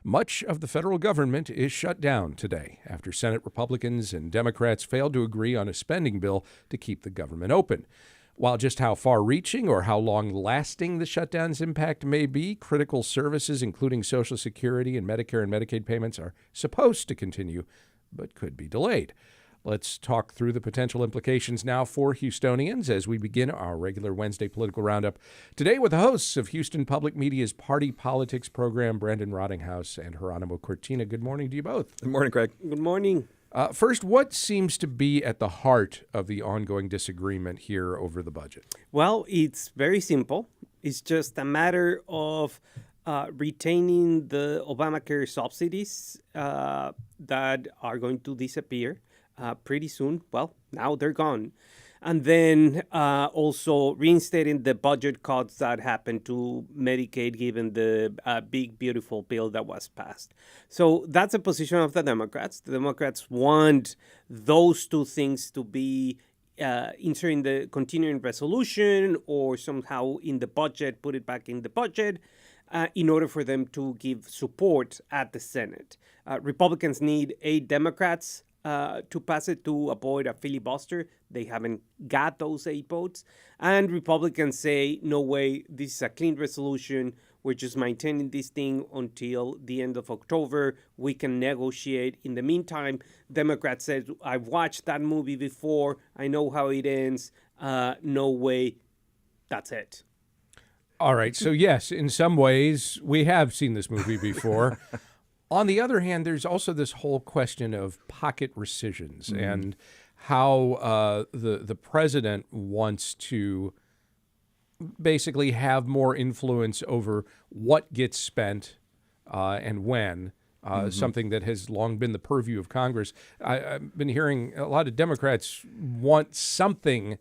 Much of the federal government is shut down today after Senate Republicans and Democrats failed to agree on a spending bill to keep the government open. While just how far-reaching or how long-lasting the shutdown's impact may be, critical services, including Social Security and Medicare and Medicaid payments, are supposed to continue, but could be delayed. Let's talk through the potential implications now for Houstonians as we begin our regular Wednesday political roundup. Today with the hosts of Houston Public Media's Party Politics program, Brandon Rottinghaus and Jeronimo Cortina. Good morning to you both. Good morning, Craig. Good morning. First, what seems to be at the heart of the ongoing disagreement here over the budget? Well, it's very simple. It's just a matter of retaining the Obamacare subsidies that are going to disappear pretty soon. Well, now they're gone. And then also reinstating the budget cuts that happened to Medicaid given the big, beautiful bill that was passed. So that's the position of the Democrats. The Democrats want those two things to be inserted in the continuing resolution or somehow in the budget, put it back in the budget in order for them to give support at the Senate. Republicans need 8 Democrats to pass it to avoid a filibuster. They haven't got those 8 votes. And Republicans say, no way, this is a clean resolution. We're just maintaining this thing until the end of October. We can negotiate. In the meantime, Democrats said, I've watched that movie before. I know how it ends. No way. That's it. All right. So, yes, in some ways, we have seen this movie before. On the other hand, there's also this whole question of pocket rescissions and how the president wants to basically have more influence over what gets spent and when, something that has long been the purview of Congress. I've been hearing a lot of Democrats want something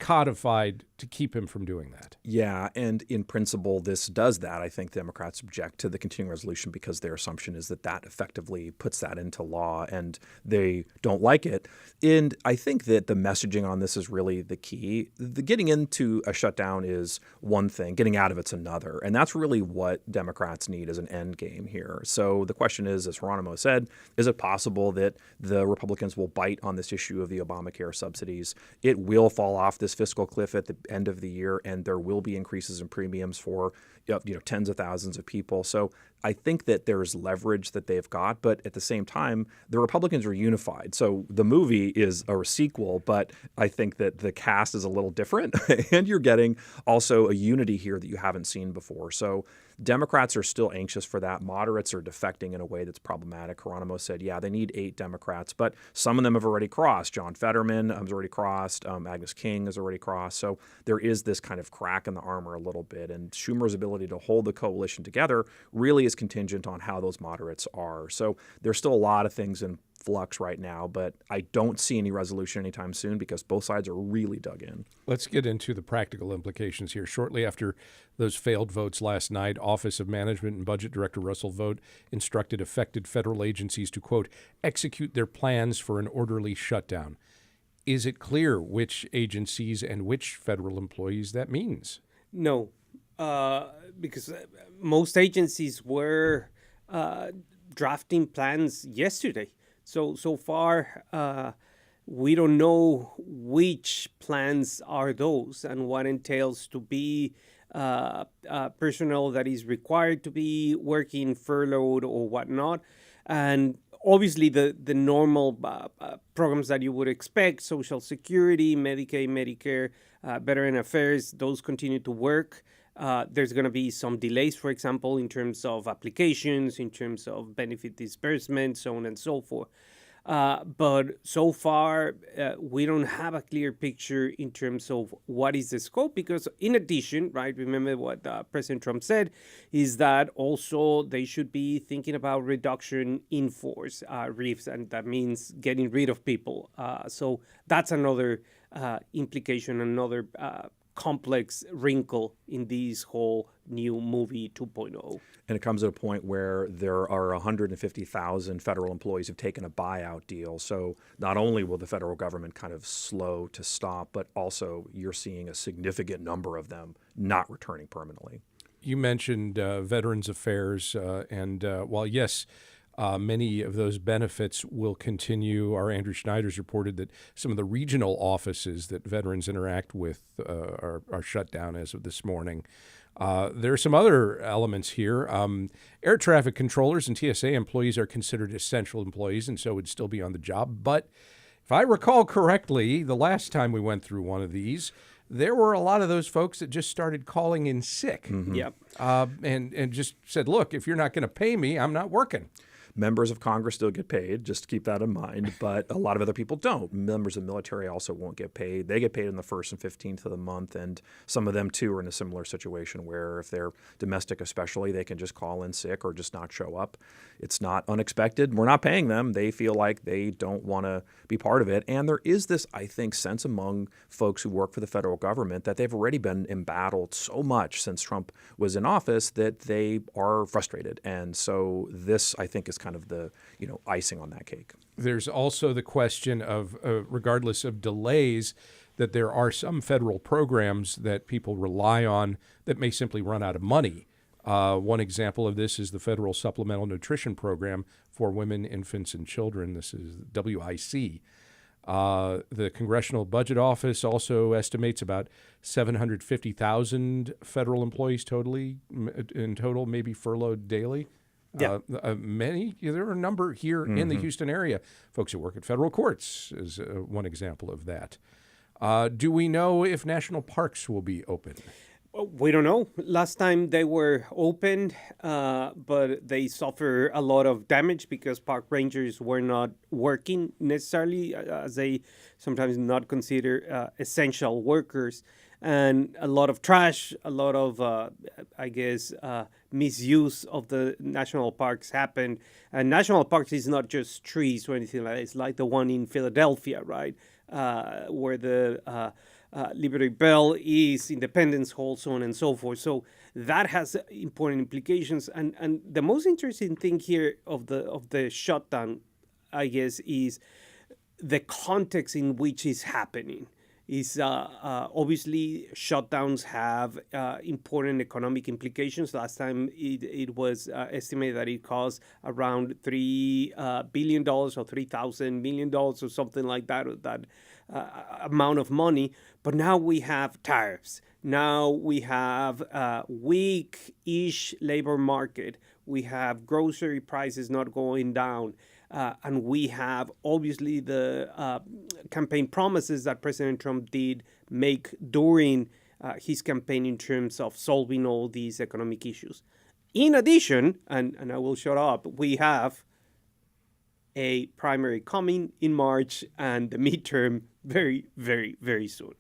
codified to keep him from doing that. Yeah, and in principle, this does that. I think Democrats object to the continuing resolution because their assumption is that that effectively puts that into law, and they don't like it. And I think that the messaging on this is really the key. The getting into a shutdown is one thing, getting out of it's another, and that's really what Democrats need as an end game here. So the question is, as Jeronimo said, is it possible that the Republicans will bite on this issue of the Obamacare subsidies? It will fall off this fiscal cliff at the end of the year, and there will be increases in premiums for tens of thousands of people. So I think that there's leverage that they've got, but at the same time, the Republicans are unified. So the movie is a sequel, but I think that the cast is a little different, and you're getting also a unity here that you haven't seen before. So Democrats are still anxious for that. Moderates are defecting in a way that's problematic. Jeronimo said, yeah, they need 8 Democrats, but some of them have already crossed. John Fetterman has already crossed. Agnes King has already crossed. So there is this kind of crack in the armor a little bit. And Schumer's ability to hold the coalition together really is contingent on how those moderates are. So there's still a lot of things in flux right now, but I don't see any resolution anytime soon because both sides are really dug in. Let's get into the practical implications here. Shortly after those failed votes last night, Office of Management and Budget Director Russell Vought instructed affected federal agencies to, quote, execute their plans for an orderly shutdown. Is it clear which agencies and which federal employees that means? No, because most agencies were drafting plans yesterday. So far, we don't know which plans are those and what entails to be personnel that is required to be working furloughed or whatnot. And obviously, the normal programs that you would expect, Social Security, Medicaid, Medicare, Veteran Affairs, those continue to work. There's going to be some delays, for example, in terms of applications, in terms of benefit disbursement, so on and so forth. But so far, we don't have a clear picture in terms of what is the scope, because in addition, right, remember what President Trump said, is that also they should be thinking about reduction in force, RIFs, and that means getting rid of people. So that's another implication, another complex wrinkle in this whole new movie 2.0. And it comes at a point where there are 150,000 federal employees who've taken a buyout deal. So not only will the federal government kind of slow to stop, but also you're seeing a significant number of them not returning permanently. You mentioned Veterans Affairs, and while, yes, many of those benefits will continue, our Andrew Schneider's reported that some of the regional offices that veterans interact with are shut down as of this morning. There are some other elements here. Air traffic controllers and TSA employees are considered essential employees and so would still be on the job. But if I recall correctly, the last time we went through one of these, there were a lot of those folks that just started calling in sick. Mm-hmm. Yep. And just said, look, if you're not going to pay me, I'm not working. Members of Congress still get paid, just to keep that in mind, but a lot of other people don't. Members of the military also won't get paid. They get paid on the 1st and 15th of the month, and some of them, too, are in a similar situation where if they're domestic especially, they can just call in sick or just not show up. It's not unexpected. We're not paying them. They feel like they don't want to be part of it. And there is this, I think, sense among folks who work for the federal government that they've already been embattled so much since Trump was in office that they are frustrated. And so this, I think, is kind of the icing on that cake. There's also the question of, regardless of delays, that there are some federal programs that people rely on that may simply run out of money. One example of this is the Federal Supplemental Nutrition Program for Women, Infants, and Children. This is WIC. The Congressional Budget Office also estimates about 750,000 federal employees in total, maybe furloughed daily. Yeah. There are a number here in the Houston area. Folks who work at federal courts is one example of that. Do we know if national parks will be open? We don't know. Last time they were opened, but they suffer a lot of damage because park rangers were not working necessarily, as they sometimes not consider essential workers. And a lot of trash, a lot of, misuse of the national parks happened. And national parks is not just trees or anything like that. It's like the one in Philadelphia, right, where the Liberty Bell is, Independence Hall, so on and so forth. So that has important implications. And the most interesting thing here of the shutdown, I guess, is the context in which it's happening. Is obviously shutdowns have important economic implications. Last time it was estimated that it cost around $3 billion or $3,000 million or something like that, or that amount of money. But now we have tariffs. Now we have a weak-ish labor market. We have grocery prices not going down. And we have, obviously, the campaign promises that President Trump did make during his campaign in terms of solving all these economic issues. In addition, and I will shut up, we have a primary coming in March and the midterm very, very, very soon.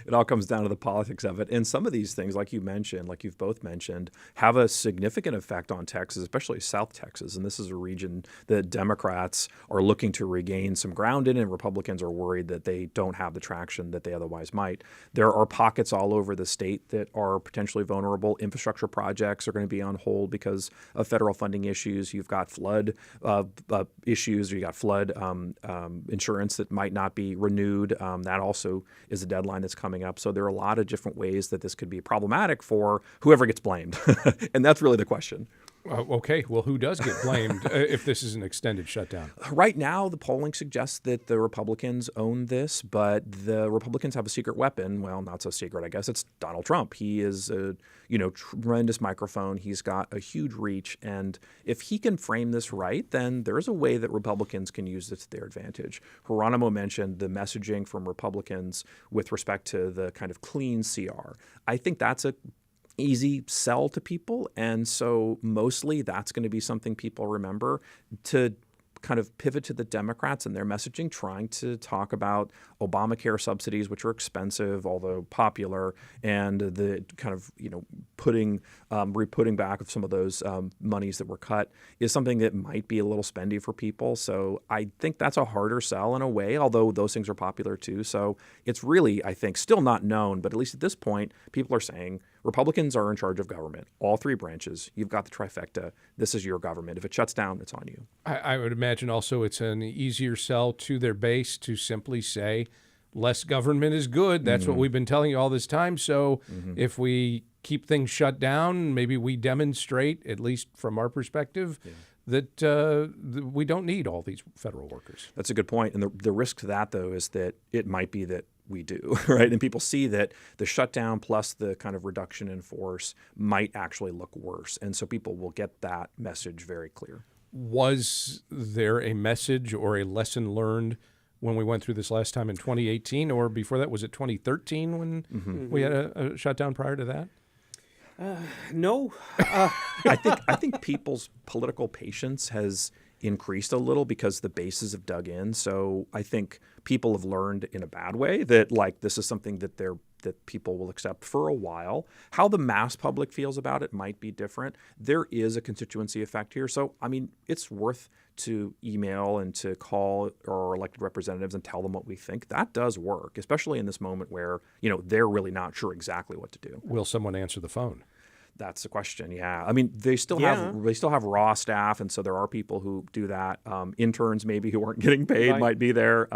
It all comes down to the politics of it. And some of these things, like you mentioned, like you've both mentioned, have a significant effect on Texas, especially South Texas. And this is a region that Democrats are looking to regain some ground in, and Republicans are worried that they don't have the traction that they otherwise might. There are pockets all over the state that are potentially vulnerable. Infrastructure projects are going to be on hold because of federal funding issues. You've got flood issues, or you got flood insurance that might not be renewed. That also is a deadline that's coming up. So there are a lot of different ways that this could be problematic for whoever gets blamed. And that's really the question. Okay, well, who does get blamed if this is an extended shutdown? Right now, the polling suggests that the Republicans own this, but the Republicans have a secret weapon. Well, not so secret, I guess. It's Donald Trump. He is a tremendous microphone. He's got a huge reach. And if he can frame this right, then there's a way that Republicans can use this to their advantage. Jeronimo mentioned the messaging from Republicans with respect to the kind of clean CR. I think that's a easy sell to people. And so mostly that's going to be something people remember, to kind of pivot to the Democrats and their messaging, trying to talk about Obamacare subsidies, which are expensive, although popular, and the kind of, putting back of some of those monies that were cut is something that might be a little spendy for people. So I think that's a harder sell in a way, although those things are popular too. So it's really, I think, still not known, but at least at this point, people are saying Republicans are in charge of government, all three branches. You've got the trifecta. This is your government. If it shuts down, it's on you. I would imagine also it's an easier sell to their base to simply say less government is good. That's what we've been telling you all this time. So if we keep things shut down. Maybe we demonstrate, at least from our perspective, that we don't need all these federal workers. That's a good point. And the risk to that, though, is that it might be that we do, right? And people see that the shutdown plus the kind of reduction in force might actually look worse. And so people will get that message very clear. Was there a message or a lesson learned when we went through this last time in 2018, or before that? Was it 2013 when we had a shutdown prior to that? No. I think people's political patience has increased a little because the bases have dug in. So I think people have learned in a bad way that this is something that people will accept for a while. How the mass public feels about it might be different. There is a constituency effect here. So, I mean, it's worth to email and to call our elected representatives and tell them what we think. That does work, especially in this moment where, they're really not sure exactly what to do. Will someone answer the phone? That's the question. Yeah, I mean, they still have raw staff, and so there are people who do that. Interns maybe who aren't getting paid might be there.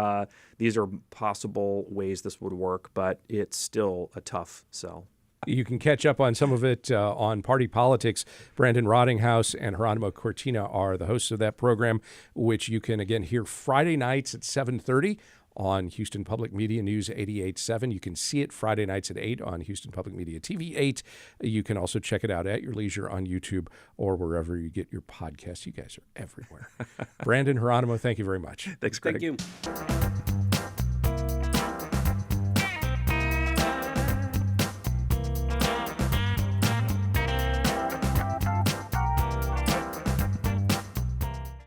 These are possible ways this would work, but it's still a tough sell. You can catch up on some of it on Party Politics. Brandon Rottinghaus and Jeronimo Cortina are the hosts of that program, which you can, again, hear Friday nights at 7:30 on Houston Public Media News 88.7. You can see it Friday nights at 8 on Houston Public Media TV 8. You can also check it out at your leisure on YouTube or wherever you get your podcasts. You guys are everywhere. Brandon, Jeronimo, thank you very much. Thanks, Craig. Thank you.